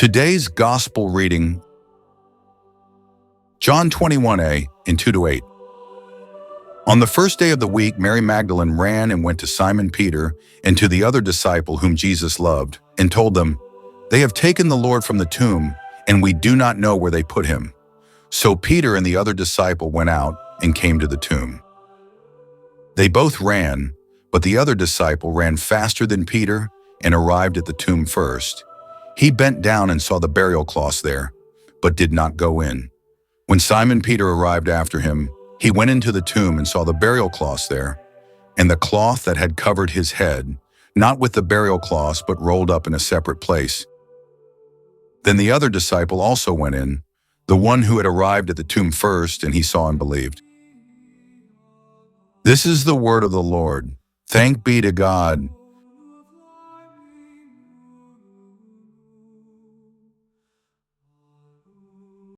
Today's Gospel reading, John 21a in 2-8. On the first day of the week, Mary Magdalene ran and went to Simon Peter and to the other disciple whom Jesus loved, and told them, "They have taken the Lord from the tomb, and we do not know where they put him." So Peter and the other disciple went out and came to the tomb. They both ran, but the other disciple ran faster than Peter and arrived at the tomb first. He bent down and saw the burial cloths there, but did not go in. When Simon Peter arrived after him, he went into the tomb and saw the burial cloths there, and the cloth that had covered his head, not with the burial cloths, but rolled up in a separate place. Then the other disciple also went in, the one who had arrived at the tomb first, and he saw and believed. This is the word of the Lord. Thank be to God.